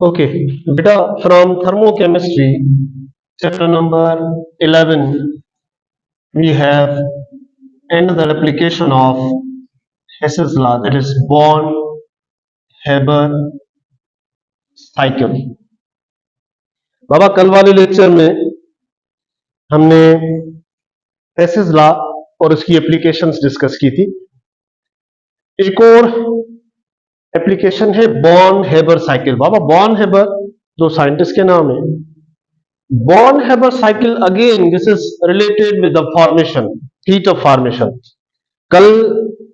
Okay, beta, from thermochemistry, chapter number 11, we have another application of Hess's law, that is Born-Haber cycle. बाबा कल वाले lecture में हमने Hess's law और उसकी applications discuss की थी. एक और एप्लीकेशन है बॉर्न-हेबर साइकिल. बाबा बॉर्न-हेबर जो साइंटिस्ट के नाम है. Born-Haber cycle, again this is related with the formation, heat of formation. कल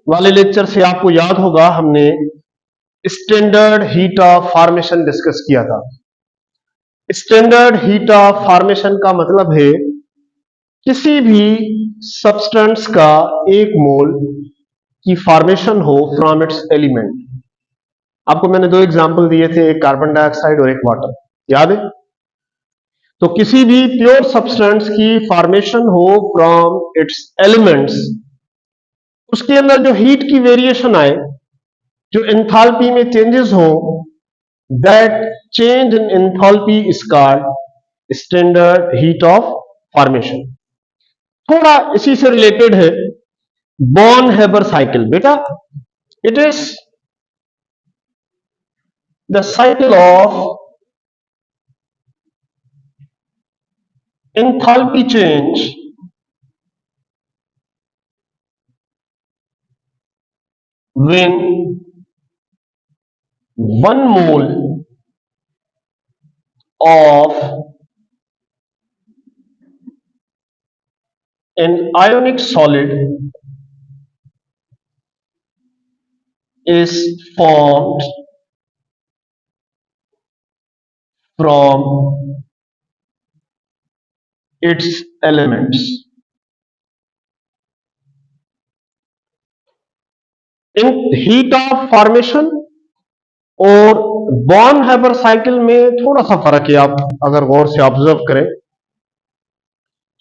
वाले लेक्चर से आपको याद होगा हमने standard heat of formation discuss किया था. स्टैंडर्ड हीट ऑफ फॉर्मेशन का मतलब है किसी भी सब्सटेंस का एक मोल की फॉर्मेशन हो फ्रॉम इट्स एलिमेंट. आपको मैंने दो एग्जांपल दिए थे, एक कार्बन डाइऑक्साइड और एक वाटर, याद है? तो किसी भी प्योर सब्सटेंस की फॉर्मेशन हो फ्रॉम इट्स एलिमेंट्स, उसके अंदर जो हीट की वेरिएशन आए, जो एंथैल्पी में चेंजेस हो, that change in enthalpy is called standard heat of formation. थोड़ा इसी से रिलेटेड है बॉर्न-हेबर साइकिल. बेटा, it is the cycle of enthalpy change when 1 mole of an ionic solid is formed from its elements. In heat of formation और born-Haber cycle में थोड़ा सा फर्क है, आप अगर गौर से ऑब्जर्व करें.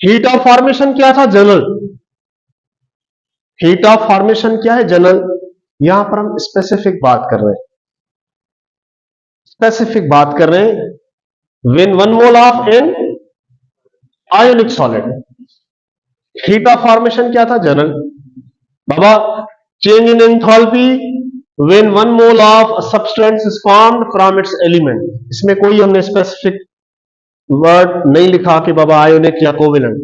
हीट ऑफ फॉर्मेशन क्या था? जनरल. हीट ऑफ फॉर्मेशन क्या है? जनरल. यहां पर हम स्पेसिफिक बात कर रहे हैं. स्पेसिफिक बात कर रहे हैं. When 1 mole of an ionic solid. Heat of formation क्या था? जनरल. बाबा, change in enthalpy when 1 mole of a substance is formed from its element. इसमें कोई हमने स्पेसिफिक वर्ड नहीं लिखा कि बाबा आयोनिक या कोवेलेंट.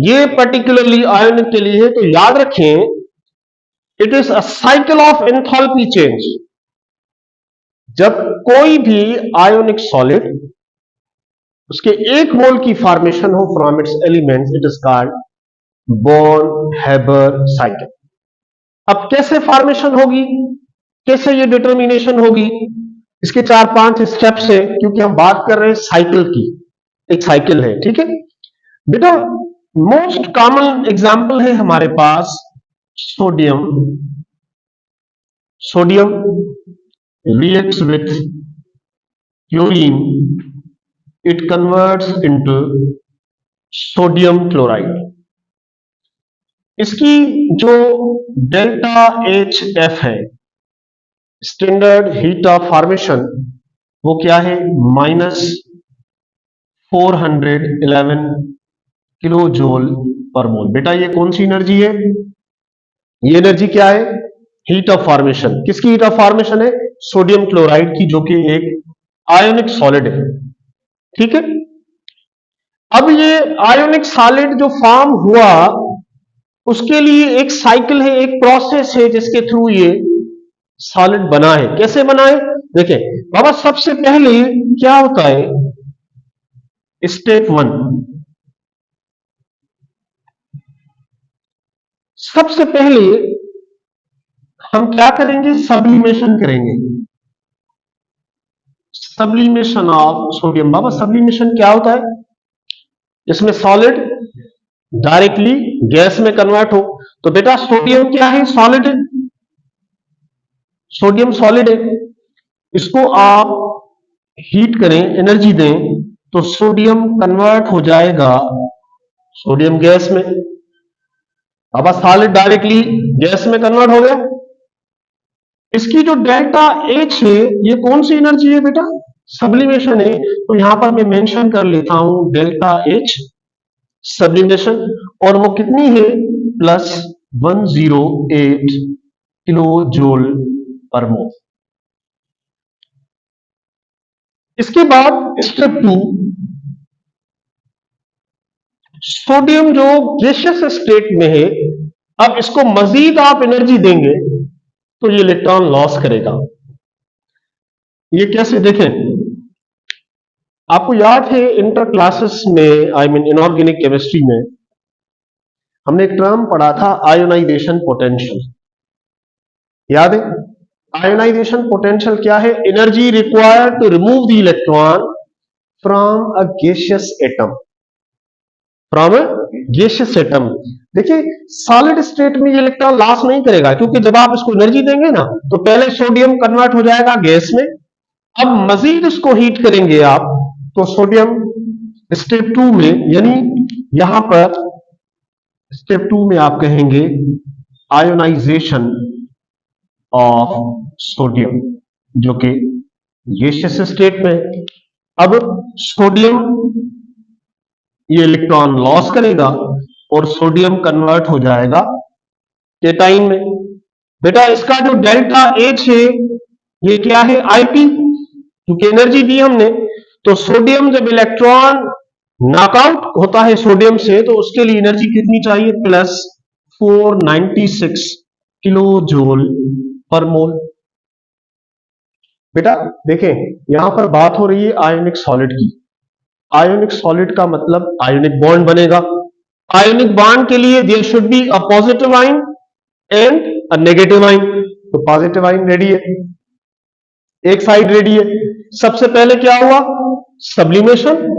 ये पर्टिकुलरली आयोनिक के लिए है, तो याद रखें it is a cycle of enthalpy change. जब कोई भी आयोनिक सॉलिड उसके एक मोल की फॉर्मेशन हो from its elements, it is called born-Haber cycle. अब कैसे फॉर्मेशन होगी, कैसे ये डिटर्मिनेशन होगी, इसके 4-5 स्टेप्स है, क्योंकि हम बात कर रहे हैं साइकिल की. एक साइकिल है, ठीक है बेटा. मोस्ट कॉमन एग्जांपल है हमारे पास sodium. Sodium reacts with chlorine, it converts into sodium chloride. इसकी जो डेल्टा एच एफ है, स्टैंडर्ड हीट ऑफ फॉर्मेशन, वो क्या है? -411 किलो जूल पर मोल. बेटा, ये कौन सी एनर्जी है? ये एनर्जी क्या है? Heat of formation. किसकी हीट ऑफ फॉर्मेशन है? सोडियम क्लोराइड की, जो कि एक आयोनिक सॉलिड है. ठीक है. अब ये आयोनिक सॉलिड जो फॉर्म हुआ, उसके लिए एक साइकिल है, एक प्रोसेस है जिसके थ्रू ये सॉलिड बना है. कैसे बना है? देखें बाबा, सबसे पहले क्या होता है? स्टेप 1. सबसे पहले हम क्या करेंगे? सब्लिमेशन करेंगे. Sublimation of sodium. Baba, sublimation क्या होता है? इसमें सॉलिड डायरेक्टली गैस में कन्वर्ट हो. तो बेटा, सोडियम क्या है? सॉलिड है. सोडियम सॉलिड है. इसको आप हीट करें, एनर्जी दें, तो सोडियम कन्वर्ट हो जाएगा सोडियम गैस में. अब सॉलिड डायरेक्टली गैस में कन्वर्ट हो गया. इसकी जो डेल्टा एच है, ये कौन सी एनर्जी है बेटा? सब्लिमेशन है, तो यहां पर मैं मेंशन कर लेता हूं डेल्टा एच सब्लिमेशन, और वो कितनी है प्लस 108 किलो जूल पर मोल। इसके बाद स्टेप 2, सोडियम जो गैसियस स्टेट में है, अब इसको मजीद आप एनर्जी देंगे तो ये इलेक्ट्रॉन लॉस करेगा। ये कैसे देखें, आपको याद है इंटर क्लासेस में, आई मीन इनऑर्गेनिक केमिस्ट्री में, हमने एक टर्म पढ़ा था आयोनाइजेशन पोटेंशियल, याद है? आयोनाइजेशन पोटेंशियल क्या है? Energy required to remove the electron from a gaseous atom, from a gaseous atom. देखिए सॉलिड स्टेट में ये इलेक्ट्रॉन लॉस नहीं करेगा, क्योंकि जब आप इसको एनर्जी देंगे ना, तो पहले सोडियम कन्वर्ट हो जाएगा गैस में, अब मजीद इसको हीट करेंगे आप, तो सोडियम स्टेप 2 में, यानी यहां पर स्टेप 2 में आप कहेंगे आयोनाइजेशन ऑफ सोडियम, जो कि गैसियस स्टेट में। अब सोडियम ये इलेक्ट्रॉन लॉस करेगा और सोडियम कन्वर्ट हो जाएगा केटाइन में। बेटा इसका जो डेल्टा एच है ये क्या है? आईपी, क्योंकि एनर्जी दी हमने, तो सोडियम जब इलेक्ट्रॉन नॉकआउट होता है सोडियम से, तो उसके लिए एनर्जी कितनी चाहिए? प्लस 496 किलो जूल पर मोल। बेटा देखें यहां पर बात हो रही है आयोनिक सॉलिड की। आयोनिक सॉलिड का मतलब आयोनिक बॉन्ड बनेगा। आयोनिक बॉन्ड के लिए there should be a positive ion and a negative ion. तो पॉजिटिव आयन रेडी है, एक साइड रेडी है। सबसे पहले क्या हुआ? सब्लिमेशन,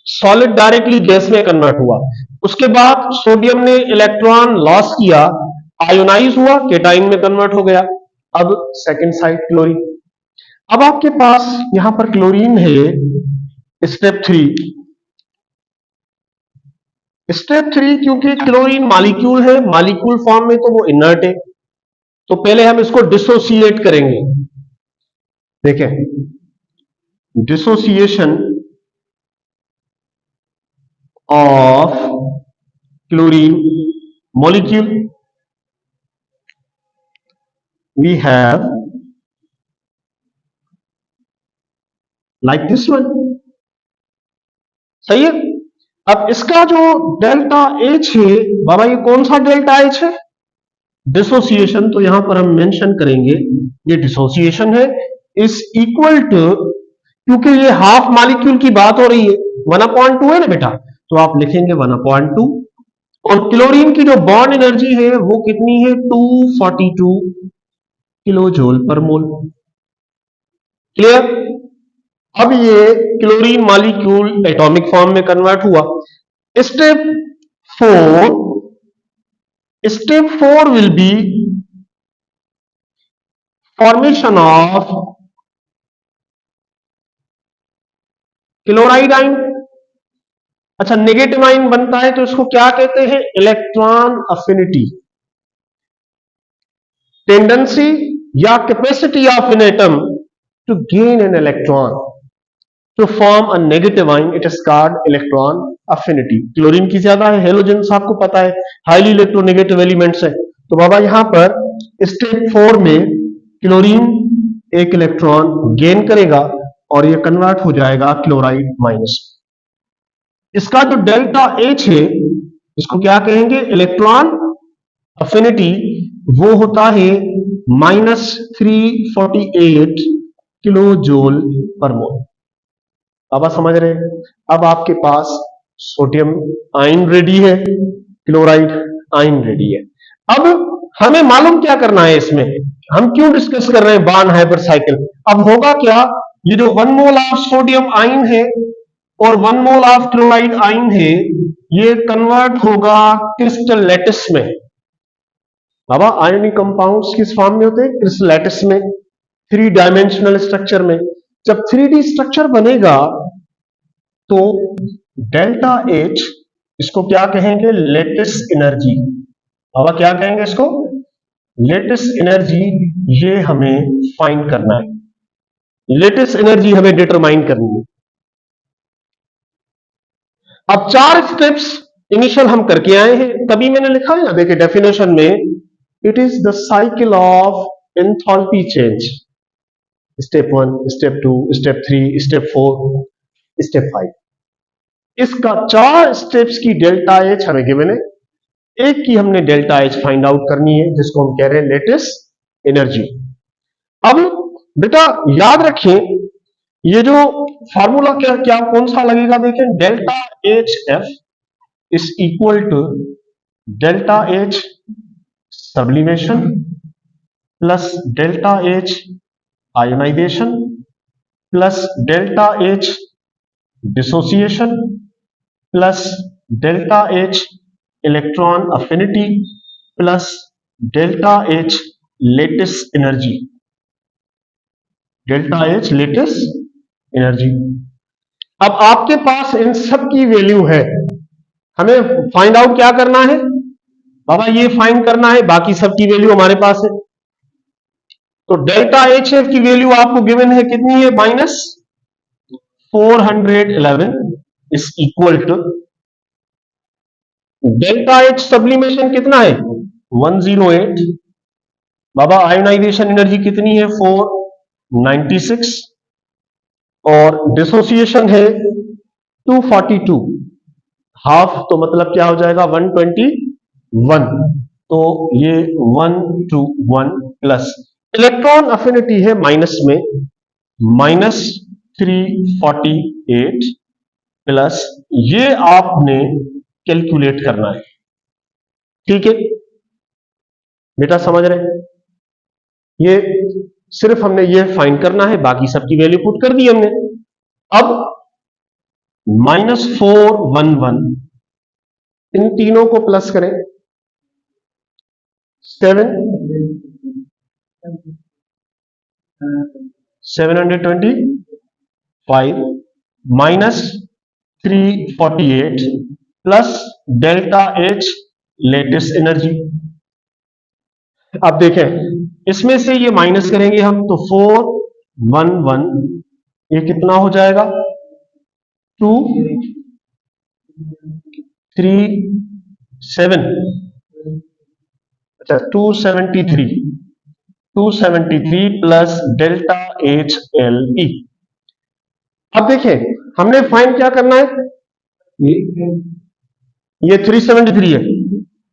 सॉलिड डायरेक्टली गैस में कन्वर्ट हुआ। उसके बाद सोडियम ने इलेक्ट्रॉन लॉस किया, आयोनाइज हुआ, केटाइन में कन्वर्ट हो गया। अब सेकंड साइड क्लोरीन। अब आपके पास यहां पर क्लोरीन है स्टेप 3। स्टेप 3 क्योंकि क्लोरीन मॉलिक्यूल है, मॉलिक्यूल फॉर्म में तो वो इनर्ट है, तो पहले हम इसको डिसोसिएट करेंगे। देखें dissociation of chlorine molecule, we have like this one, सही है। अब इसका जो डेल्टा एच है बाबा, ये कौन सा डेल्टा एच है? डिसोसिएशन, तो यहां पर हम मेंशन करेंगे ये डिसोसिएशन है, इज इक्वल टू, क्योंकि ये हाफ मॉलिक्यूल की बात हो रही है, 1/2 है ना बेटा, तो आप लिखेंगे 1/2, और क्लोरीन की जो बॉन्ड एनर्जी है वो कितनी है? 242 किलो जूल पर मोल। क्लियर? अब ये क्लोरीन मॉलिक्यूल एटॉमिक फॉर्म में कन्वर्ट हुआ। Step 4 will be formation of chloride ion. अच्छा नेगेटिव आयन बनता है तो इसको क्या कहते हैं? इलेक्ट्रॉन अफिनिटी, टेंडेंसी या capacity of an atom to gain an electron to form a negative ion, it is called electron affinity. Chlorine की ज्यादा है, हेलोजेंस आपको पता है हाईली इलेक्ट्रोनेगेटिव एलिमेंट्स है। तो बाबा यहां पर स्टेप 4 में क्लोरीन एक इलेक्ट्रॉन गेन करेगा और ये कन्वर्ट हो जाएगा क्लोराइड माइनस। इसका जो डेल्टा एच है इसको क्या कहेंगे? इलेक्ट्रॉन अफिनिटी, वो होता है -348 किलो जूल पर मोल। अब आप समझ रहे हैं? अब आपके पास सोडियम आयन रेडी है, क्लोराइड आयन रेडी है। अब हमें मालूम क्या करना है इसमें, हम क्यों डिस्कस कर रहे हैं बॉन्ड हाइब्रिड साइकिल? अब होगा क्या, ये जो 1 मोल ऑफ सोडियम आयन है और 1 मोल ऑफ क्लोराइड आयन है, ये कन्वर्ट होगा क्रिस्टल लैटिस में। बाबा आयनिक कंपाउंड्स किस फॉर्म में होते हैं? क्रिस्टल लैटिस में, 3 डायमेंशनल स्ट्रक्चर में। जब 3D स्ट्रक्चर बनेगा तो डेल्टा एच, इसको क्या कहेंगे? Lattice energy. बाबा क्या कहेंगे इसको? Lattice energy. ये हमें फाइंड करना है। लेटेस्ट एनर्जी हमें डिटरमाइन करनी है। अब 4 स्टेप्स इनिशियल हम करके आए हैं, तभी मैंने लिखा है ना, देखिए डेफिनेशन में, it is the cycle of enthalpy change. Step 1, step 2, step 3, step 4, step 5। इसका 4 स्टेप्स की डेल्टा एच हमें गिवन है, एक की हमने डेल्टा एच फाइंड आउट करनी है, जिसको हम कह रहे हैं लेटेस्ट एनर्जी। अब बेटा याद रखें, ये जो फार्मूला क्या क्या कौन सा लगेगा, देखें, delta H F is equal to delta H sublimation plus delta H ionization plus delta H dissociation plus delta H electron affinity plus delta H lattice energy, delta H lattice energy. अब आपके पास इन सब की value है, हमें find out क्या करना है बाबा, ये फाइंड करना है, बाकी सब की वैल्यू हमारे पास है। तो डेल्टा एच एफ की वैल्यू आपको गिवन है, कितनी है, -411 is equal to delta H sublimation कितना है, 108। बाबा आयोनाइजेशन एनर्जी कितनी है, 496 और डिसोसिएशन है 242, हाफ तो मतलब क्या हो जाएगा, 121। तो ये 121 प्लस इलेक्ट्रॉन अफिनिटी है माइनस में, -348 प्लस ये आपने कैलकुलेट करना है। ठीक है बेटा, समझ रहे हैं, ये सिर्फ हमने ये फाइंड करना है, बाकी सबकी वैल्यू पुट कर दी हमने। अब -411 इन तीनों को प्लस करें, 725 -348 plus delta H lattice energy. अब देखें, इसमें से ये माइनस करेंगे हम, तो 411 ये कितना हो जाएगा, 237, अच्छा 273 plus delta H L E. अब देखें, हमने फाइंड क्या करना है, ये 373 है,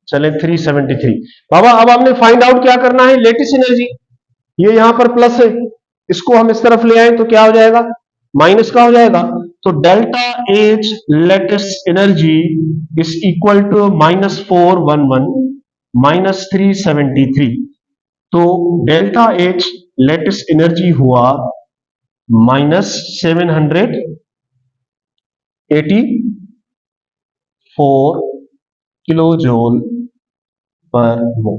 चले 373। बाबा अब हमने फाइंड आउट क्या करना है, लेटेस्ट एनर्जी। ये यहां पर प्लस है, इसको हम इस तरफ ले आए तो क्या हो जाएगा, माइनस का हो जाएगा। तो delta H lattice energy is equal to -411 -373। तो डेल्टा एच लेटेस्ट एनर्जी हुआ -784 किलो जूल पर मोल।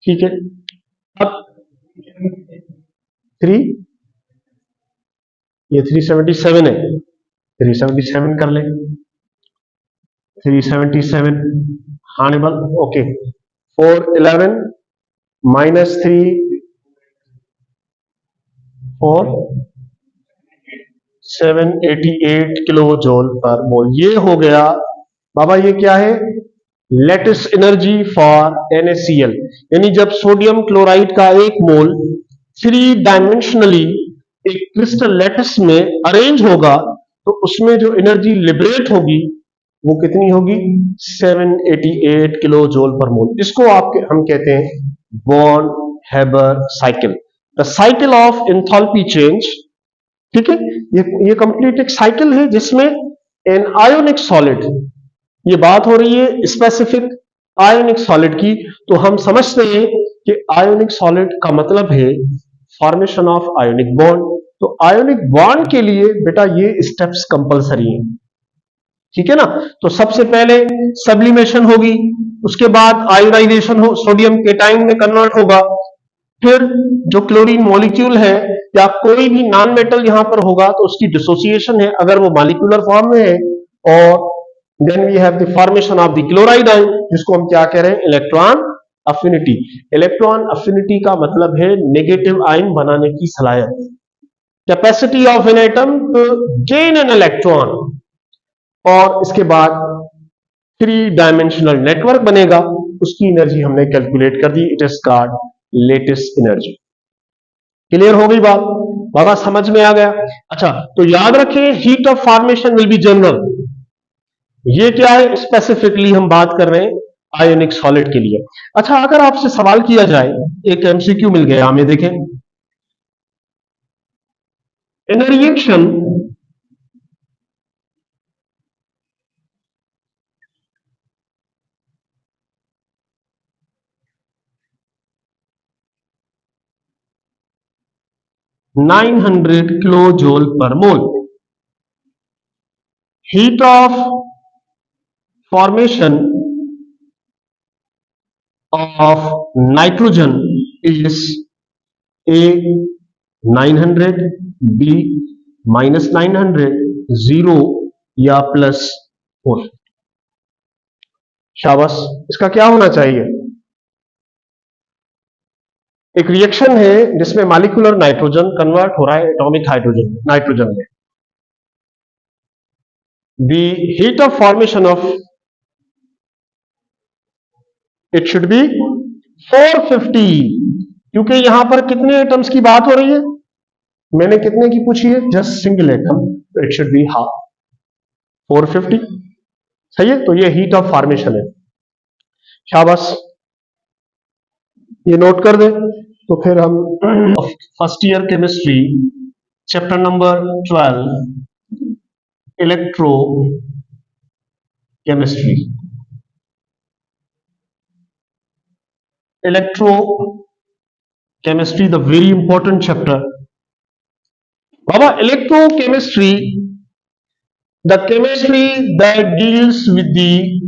ठीक है, अब 377 है, 377 कर ले, 377 हानेबल, ओके। 411 -3 788 किलो जूल पर मोल, ये हो गया बाबा। ये क्या है, लेटेस्ट एनर्जी फॉर NaCl, यानी जब सोडियम क्लोराइड का एक मोल 3 डायमेंशनली एक क्रिस्टल लेटिस में अरेंज होगा, तो उसमें जो एनर्जी लिबरेट होगी वो कितनी होगी, 788 किलो जूल पर मोल। इसको हम कहते हैं Born Haber cycle, the cycle of enthalpy change. ठीक है, ये कंप्लीट एक साइकिल है जिसमें एन आयोनिक सॉलिड, ये बात हो रही है स्पेसिफिक आयोनिक सॉलिड की, तो हम समझते हैं कि आयोनिक सॉलिड का मतलब है फॉर्मेशन ऑफ आयोनिक बॉन्ड। तो आयोनिक बॉन्ड के लिए बेटा ये स्टेप्स कंपलसरी हैं, ठीक है ना। तो सबसे पहले सब्लिमेशन होगी, उसके बाद आयोनाइजेशन हो, सोडियम केटाइन में कन्वर्ट होगा, फिर जो क्लोरीन मॉलिक्यूल है या कोई भी नॉन मेटल यहां पर होगा तो उसकी डिसोसिएशन है अगर वो मॉलिक्यूलर फॉर्म में है, और then we have the formation of the chloride ion, जिसको हम क्या कह रहे हैं, इलेक्ट्रॉन अफिनिटी। इलेक्ट्रॉन अफिनिटी का मतलब है नेगेटिव आयन बनाने की सलाहियत। Capacity of an atom to gain an electron, और इसके बाद 3 डायमेंशनल नेटवर्क बनेगा, उसकी एनर्जी हमने कैलकुलेट कर दी, it is called lattice energy. Clear हो गई बात? बाबा समझ में आ गया? अच्छा, तो याद रखें heat of formation will be general. ये क्या है? स्पेसिफिकली हम बात कर रहे हैं आयोनिक सॉलिड के लिए। अच्छा, अगर आपसे सवाल किया जाए, एक एमसीक्यू मिल गया हमें, देखें, इन रिएक्शन 900 किलो जूल पर मोल, heat of formation of nitrogen is A 900, B -900, 0 या +4। शाबाश, इसका क्या होना चाहिए? एक रिएक्शन है जिसमें मॉलिक्यूलर नाइट्रोजन कन्वर्ट हो रहा है एटॉमिक हाइड्रोजन नाइट्रोजन में। The heat of formation of it should be 450, क्योंकि यहां पर कितने एटम्स की बात हो रही है? मैंने कितने की पूछी है? जस्ट सिंगल एटम, तो इट शुड बी हाफ 450। सही है, तो ये हीट ऑफ फॉर्मेशन है। शाबाश, ये नोट कर दे। तो फिर हम first year chemistry chapter number 12 electro chemistry, electrochemistry, the very important chapter. Baba, electrochemistry, the chemistry that deals with the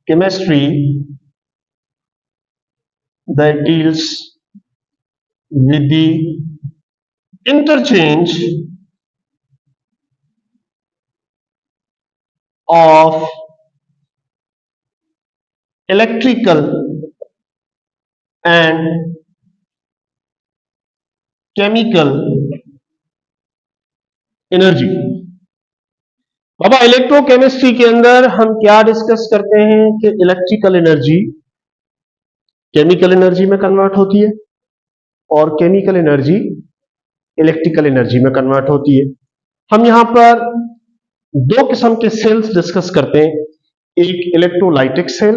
chemistry that deals with the interchange of electrical and chemical energy. Baba, electrochemistry के अंदर हम क्या discuss करते हैं कि electrical energy chemical energy में convert होती है और केमिकल एनर्जी इलेक्ट्रिकल एनर्जी में कन्वर्ट होती है। हम यहां पर 2 किस्म के सेल्स डिस्कस करते हैं, एक इलेक्ट्रोलाइटिक सेल,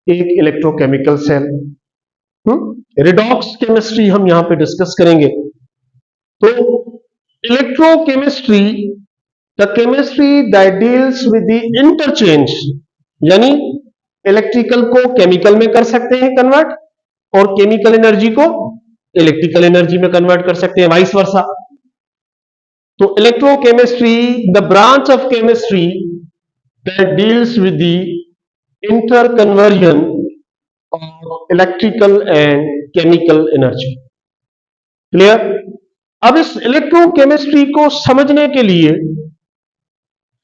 एक इलेक्ट्रोकेमिकल सेल। रिडॉक्स केमिस्ट्री हम यहां पे डिस्कस करेंगे। तो electrochemistry, the chemistry that deals with the interchange, यानी इलेक्ट्रिकल को केमिकल में कर सकते हैं कन्वर्ट, और केमिकल एनर्जी को इलेक्ट्रिकल एनर्जी में कन्वर्ट कर सकते हैं, वाइस वर्सा। तो electrochemistry, the branch of chemistry that deals with the interconversion of electrical and chemical energy. Clear? अब इस इलेक्ट्रोकेमिस्ट्री को समझने के लिए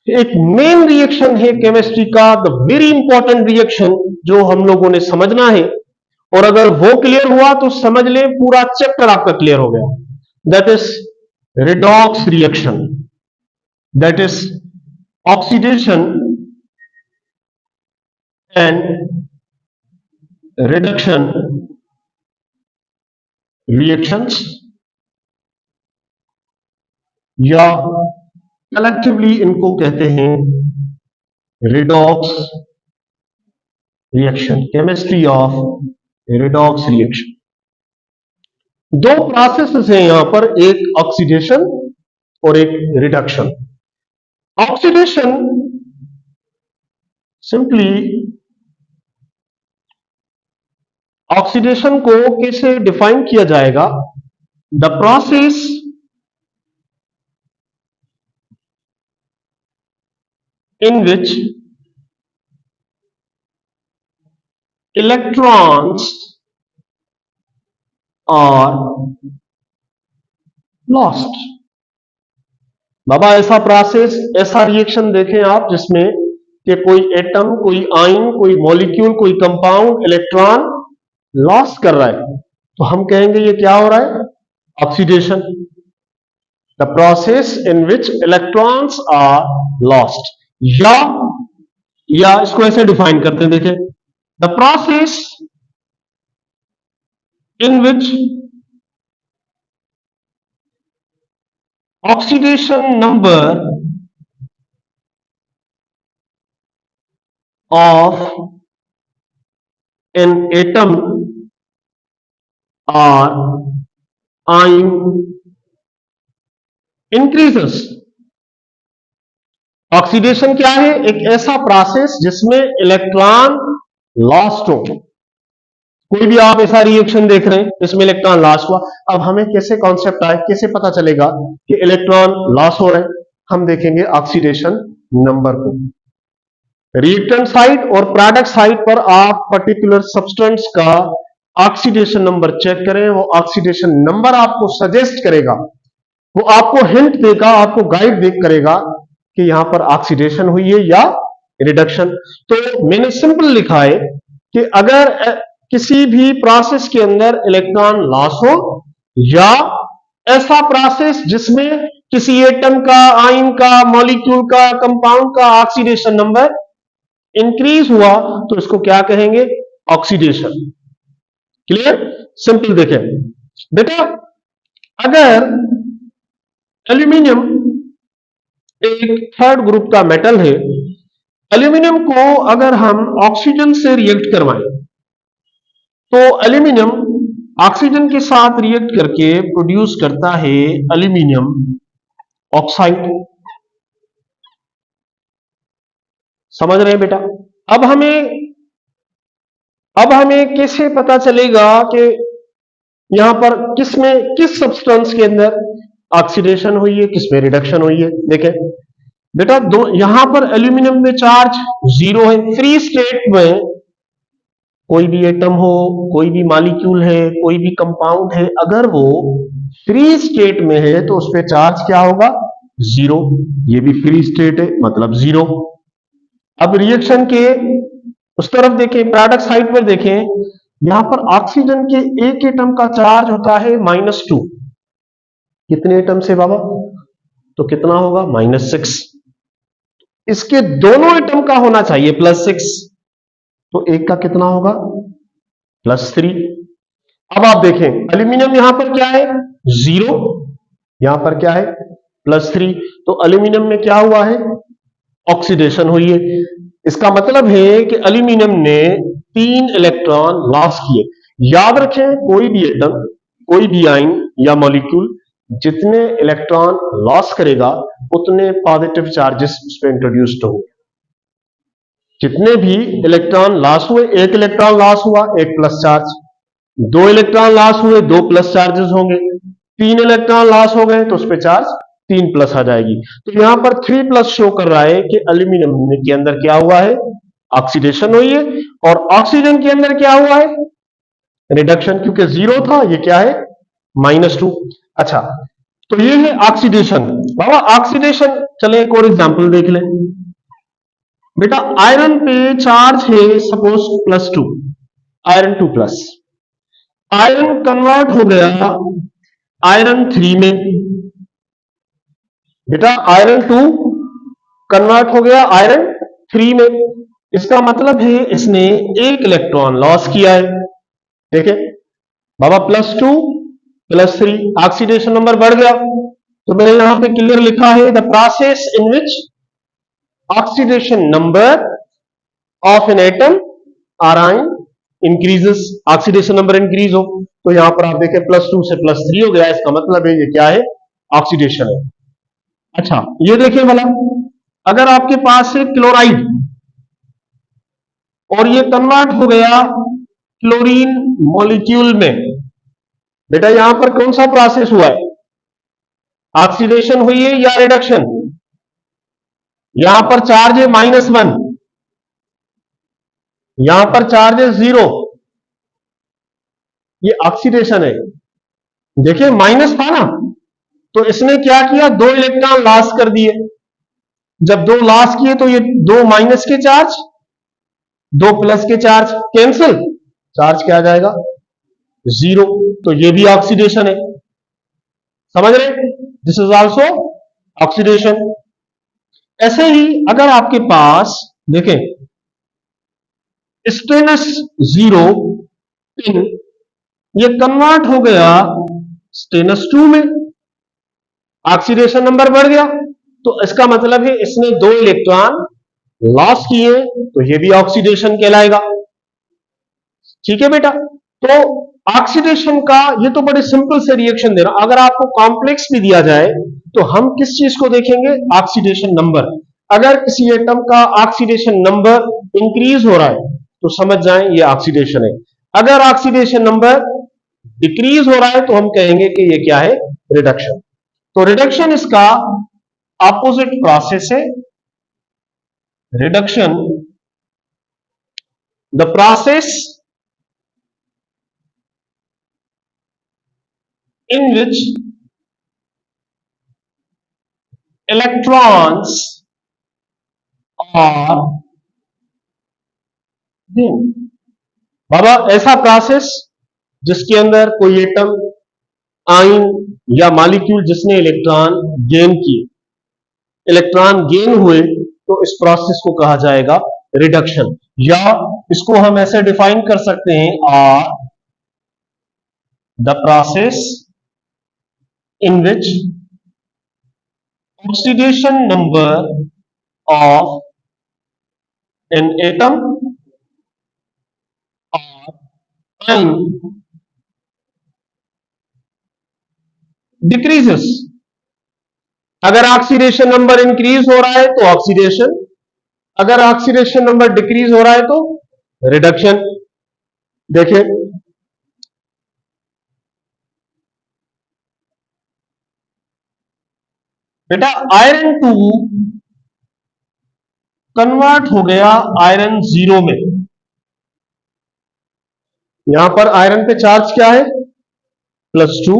एक मेन रिएक्शन है केमिस्ट्री का, द वेरी इंपॉर्टेंट रिएक्शन जो हम लोगों ने समझना है, और अगर वो क्लियर हुआ तो समझ ले पूरा चैप्टर आपका क्लियर हो गया। That is redox reaction, that is oxidation and reduction reactions, या कलेक्टिवली इनको कहते हैं redox reaction, chemistry of redox reaction. 2 processes हैं यहां पर, एक ऑक्सीडेशन और एक रिडक्शन। ऑक्सीडेशन सिंपली, ऑक्सीडेशन को कैसे डिफाइन किया जाएगा? The process in which electrons are lost। बाबा, ऐसा प्रोसेस, ऐसा रिएक्शन देखें आप जिसमें कि कोई एटम, कोई आयन, कोई मॉलिक्यूल, कोई कंपाउंड इलेक्ट्रॉन लॉस कर रहा है, तो हम कहेंगे ये क्या हो रहा है? Oxidation. The process in which electrons are lost, या इसको ऐसे डिफाइन करते हैं, देखिए, the process in which oxidation number of an atom or ion increases। Oxidation क्या है? एक ऐसा प्रोसेस जिसमें इलेक्ट्रॉन लॉस्ट हो। कोई भी आप ऐसा रिएक्शन देख रहे हैं जिसमें इलेक्ट्रॉन लॉस्ट हुआ, अब हमें कैसे कॉन्सेप्ट आए, कैसे पता चलेगा कि इलेक्ट्रॉन लॉस हो रहे हैं? हम देखेंगे ऑक्सीडेशन नंबर को। रिएक्टेंट साइड और प्रोडक्ट साइड पर आप पर्टिकुलर सब्सटेंस का ऑक्सीडेशन नंबर चेक करें, वो ऑक्सीडेशन नंबर आपको सजेस्ट करेगा, वो आपको हिंट देगा, आपको गाइड करेगा कि यहां पर ऑक्सीडेशन हुई है या रिडक्शन। तो मैंने सिंपल लिखा है कि अगर किसी भी प्रोसेस के अंदर इलेक्ट्रॉन लॉस हो, या ऐसा प्रोसेस जिसमें किसी एटम का, आयन का, मॉलिक्यूल का, कंपाउंड का ऑक्सीडेशन नंबर इंक्रीज हुआ, तो इसको क्या कहेंगे? ऑक्सीडेशन। क्लियर? सिंपल देखें बेटा, अगर एल्यूमिनियम एक थर्ड ग्रुप का मेटल है, एल्यूमिनियम को अगर हम ऑक्सीजन से रिएक्ट करवाएं, तो एल्यूमिनियम ऑक्सीजन के साथ रिएक्ट करके प्रोड्यूस करता है एल्यूमिनियम ऑक्साइड। समझ रहे हैं बेटा? अब हमें कैसे पता चलेगा कि यहां पर किस सब्सटेंस के अंदर ऑक्सीडेशन हुई है, किसमें रिडक्शन हुई है? देखें बेटा, यहां पर एल्यूमिनियम में चार्ज 0 है। फ्री स्टेट में कोई भी एटम हो, कोई भी मॉलिक्यूल है, कोई भी कंपाउंड है, अगर वो फ्री स्टेट में है तो उस पर चार्ज क्या होगा? 0। ये भी फ्री स्टेट है, मतलब 0। अब रिएक्शन के उस तरफ देखें, प्रोडक्ट साइड पर देखें, यहां पर ऑक्सीजन के एक एटम का चार्ज होता है -2। कितने एटम से बाबा? तो कितना होगा? -6। इसके दोनों एटम का होना चाहिए +6, तो एक का कितना होगा? +3। अब आप देखें, एल्यूमिनियम यहां पर क्या है? 0। यहां पर क्या है? +3। तो एल्यूमिनियम में क्या हुआ है? ऑक्सीडेशन हुई है। इसका मतलब है कि एल्यूमिनियम ने 3 इलेक्ट्रॉन लॉस किए। याद रखें, कोई भी एटम, कोई भी आयन या मॉलिक्यूल जितने इलेक्ट्रॉन लॉस करेगा उतने पॉजिटिव चार्जेस उस पर इंट्रोड्यूस्ड होंगे। जितने भी इलेक्ट्रॉन लॉस हुए, 1 इलेक्ट्रॉन लॉस हुआ, 1 प्लस चार्ज। 2 इलेक्ट्रॉन लॉस हुए, 2 प्लस चार्जेस होंगे। 3 इलेक्ट्रॉन लॉस हो गए तो उस पर चार्ज 3 प्लस आ जाएगी। तो यहां पर 3 प्लस शो कर रहा है कि एल्यूमिनियम के अंदर क्या हुआ है? ऑक्सीडेशन हुई है। और ऑक्सीजन के अंदर क्या हुआ है? रिडक्शन, क्योंकि 0 था, ये क्या है? -2। अच्छा, तो ये है ऑक्सीडेशन। बाबा ऑक्सीडेशन, चले एक और एग्जांपल देख लें बेटा। आयरन पे चार्ज है सपोज +2, आयरन 2+। आयरन कन्वर्ट हो गया आयरन 3 में। बेटा आयरन 2 कन्वर्ट हो गया आयरन 3 में। इसका मतलब है इसने 1 इलेक्ट्रॉन लॉस किया है। देखें बाबा, +2 +3, ऑक्सीडेशन नंबर बढ़ गया। तो मैंने यहां पे क्लियर लिखा है, the process in which oxidation number of an atom और ion increases. Oxidation number increase हो, तो यहां पर आप देखें +2 से +3 हो गया। इसका मतलब है ये क्या है? ऑक्सीडेशन है। अच्छा, ये देखिए भला, अगर आपके पास है क्लोराइड और ये कन्वर्ट हो गया क्लोरीन मॉलिक्यूल में, बेटा यहां पर कौन सा प्रोसेस हुआ है? ऑक्सीडेशन हुई है या रिडक्शन? यहां पर चार्ज है -1, यहां पर चार्ज है 0, ये ऑक्सीडेशन है। देखिए माइनस था ना, तो इसने क्या किया? 2 इलेक्ट्रॉन लॉस कर दिए। जब दो लॉस किए तो ये दो माइनस के चार्ज, दो प्लस के चार्ज कैंसिल, चार्ज क्या आ जाएगा? जीरो। तो ये भी ऑक्सीडेशन है, समझ रहे? This is also oxidation. ऐसे ही अगर आपके पास देखें स्टेनस जीरो टिन, ये कन्वर्ट हो गया स्टेनस टू में, ऑक्सीडेशन नंबर बढ़ गया, तो इसका मतलब है इसने दो इलेक्ट्रॉन लॉस किए, तो ये भी ऑक्सीडेशन कहलाएगा। ठीक है बेटा? तो ऑक्सीडेशन का ये तो बड़े सिंपल से रिएक्शन दे रहा। अगर आपको कॉम्प्लेक्स भी दिया जाए तो हम किस चीज को देखेंगे? Oxidation number. अगर किसी एटम का ऑक्सीडेशन नंबर इंक्रीज हो रहा है तो समझ जाएं ये ऑक्सीडेशन है। अगर ऑक्सीडेशन नंबर डिक्रीज हो रहा है तो हम कहेंगे कि ये क्या है? रिडक्शन। तो रिडक्शन इसका ऑपोजिट प्रोसेस है। Reduction the process in which electrons are then, बाबा ऐसा प्रोसेस जिसके अंदर कोई एटम, आयन या मॉलिक्यूल जिसने इलेक्ट्रॉन गेन किए, इलेक्ट्रॉन गेन हुए, तो इस प्रोसेस को कहा जाएगा रिडक्शन। या इसको हम ऐसे डिफाइन कर सकते हैं, or the process in which oxidation number of an atom or ion decreases। अगर ऑक्सीडेशन नंबर इंक्रीज हो रहा है तो ऑक्सीडेशन, अगर ऑक्सीडेशन नंबर डिक्रीज हो रहा है तो रिडक्शन। देखिए बेटा, आयरन 2 कन्वर्ट हो गया आयरन 0 में। यहां पर आयरन पे चार्ज क्या है? +2।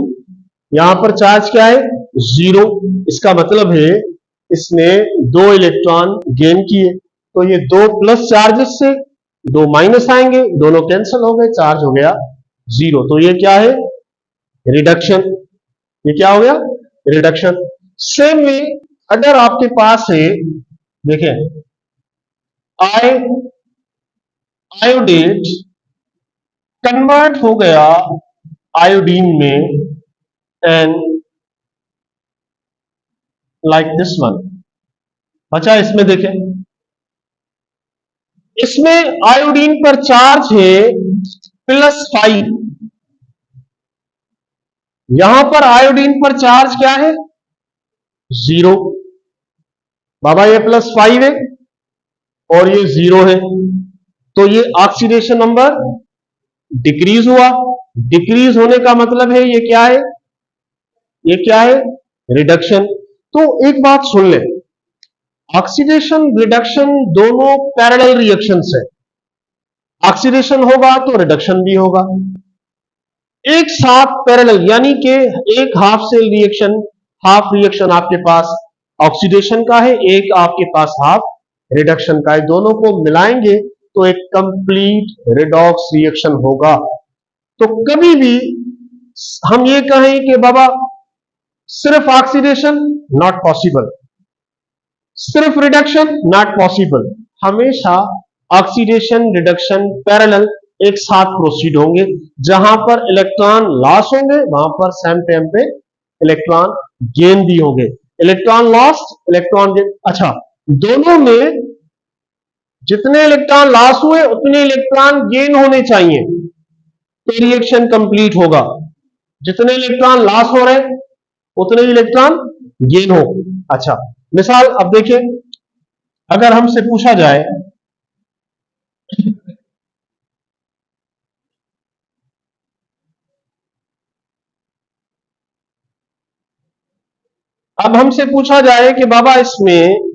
यहां पर चार्ज क्या है? 0। इसका मतलब है इसने दो इलेक्ट्रॉन गेन किए, तो ये दो प्लस चार्जेस से दो माइनस आएंगे, दोनों कैंसिल हो गए, चार्ज हो गया 0। तो ये क्या है? रिडक्शन। ये क्या हो गया? रिडक्शन। सेम में अगर आपके पास है, देखें आयोडेट कन्वर्ट हो गया आयोडीन में, एंड लाइक दिस वन। अच्छा, इसमें देखें, इसमें आयोडीन पर चार्ज है +5, यहां पर आयोडीन पर चार्ज क्या है? 0। बाबा ये +5 है और ये 0 है, तो ये ऑक्सीडेशन नंबर डिक्रीज हुआ। डिक्रीज होने का मतलब है ये क्या है? ये क्या है? रिडक्शन। तो एक बात सुन ले, ऑक्सीडेशन रिडक्शन दोनों पैरेलल रिएक्शंस है। ऑक्सीडेशन होगा तो रिडक्शन भी होगा, एक साथ पैरेलल, यानी कि एक half cell reaction, half reaction आपके पास ऑक्सीडेशन का है, एक आपके पास हाफ रिडक्शन का है। दोनों को मिलाएंगे तो एक कंप्लीट रिडॉक्स रिएक्शन होगा। तो कभी भी हम ये कहें कि बाबा सिर्फ ऑक्सीडेशन, नॉट पॉसिबल, सिर्फ रिडक्शन, नॉट पॉसिबल। हमेशा ऑक्सीडेशन रिडक्शन पैरेलल एक साथ प्रोसीड होंगे। जहां पर इलेक्ट्रॉन लॉस होंगे वहां पर सेम टाइम पे इलेक्ट्रॉन गेन भी होंगे। Electron loss, electron gain. अच्छा, दोनों में जितने इलेक्ट्रॉन लॉस हुए उतने इलेक्ट्रॉन गेन होने चाहिए तो रिएक्शन कंप्लीट होगा। जितने इलेक्ट्रॉन लॉस हो रहे उतने इलेक्ट्रॉन गेन हो। अच्छा, मिसाल अब देखिए, अगर हमसे पूछा जाए अब हमसे पूछा जाए कि बाबा इसमें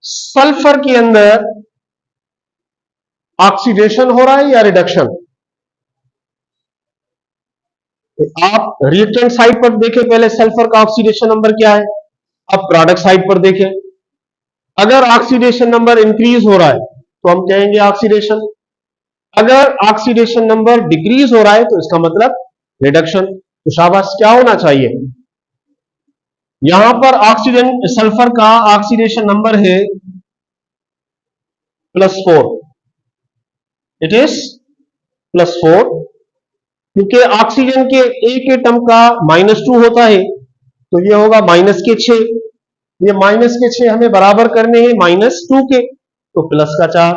सल्फर के अंदर ऑक्सीडेशन हो रहा है या रिडक्शन? आप रिएक्टेंट साइड पर देखें, पहले सल्फर का ऑक्सीडेशन नंबर क्या है। अब प्रोडक्ट साइड पर देखें, अगर ऑक्सीडेशन नंबर इंक्रीज हो रहा है तो हम कहेंगे ऑक्सीडेशन, अगर ऑक्सीडेशन नंबर डिक्रीज हो रहा है तो इसका मतलब रिडक्शन। तो शाबाश, क्या होना चाहिए यहां पर? ऑक्सीजन सल्फर का ऑक्सीडेशन नंबर है +4, इट इज +4, क्योंकि ऑक्सीजन के एक एटम का -2 होता है, तो ये होगा -6। ये -6 हमें बराबर करने हैं -2 के, तो +4।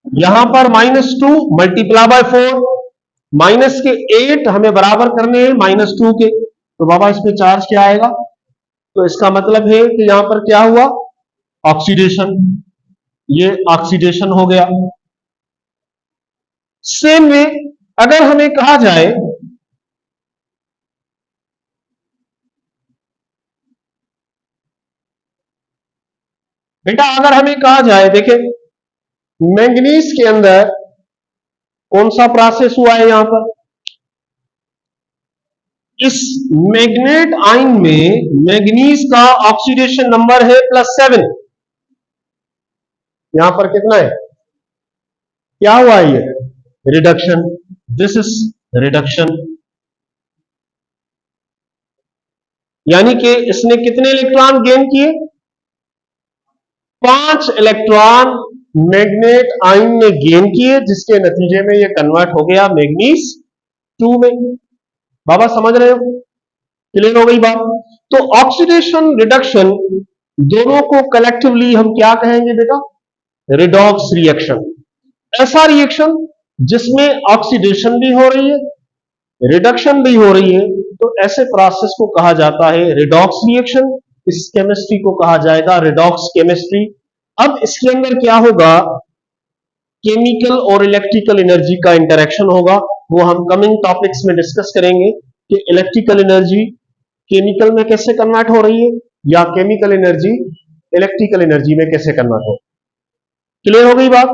यहां पर -2 मल्टीप्लाई बाय 4, -8 हमें बराबर करने हैं -2 के, तो बाबा इस पे चार्ज क्या आएगा? तो इसका मतलब है कि यहां पर क्या हुआ? ऑक्सीडेशन। ये ऑक्सीडेशन हो गया। सेम में अगर हमें कहा जाए बेटा, अगर हमें कहा जाए, देखें मैंगनीज के अंदर कौन सा प्रोसेस हुआ है यहां पर? इस मैग्नेट आयन में मैंगनीज का ऑक्सीडेशन नंबर है +7। यहां पर कितना है? क्या हुआ है ये? रिडक्शन। This is reduction. यानी कि इसने कितने इलेक्ट्रॉन गेन किए? 5 इलेक्ट्रॉन मैग्नेट आयन ने गेन किए, जिसके नतीजे में ये कन्वर्ट हो गया मैग्नीज 2 में। बाबा समझ रहे हो? क्लियर हो गई बात? तो ऑक्सीडेशन रिडक्शन दोनों को कलेक्टिवली हम क्या कहेंगे बेटा? Redox reaction. ऐसा रिएक्शन जिसमें ऑक्सीडेशन भी हो रही है, रिडक्शन भी हो रही है, तो ऐसे प्रोसेस को कहा जाता है रिडॉक्स रिएक्शन। इस केमिस्ट्री को कहा जाएगा रिडॉक्स केमिस्ट्री। अब इसके अंदर क्या होगा? केमिकल और इलेक्ट्रिकल एनर्जी का इंटरेक्शन होगा। वो हम कमिंग टॉपिक्स में डिस्कस करेंगे कि इलेक्ट्रिकल एनर्जी केमिकल में कैसे कन्वर्ट हो रही है, या केमिकल एनर्जी इलेक्ट्रिकल एनर्जी में कैसे कन्वर्ट हो। क्लियर हो गई बात?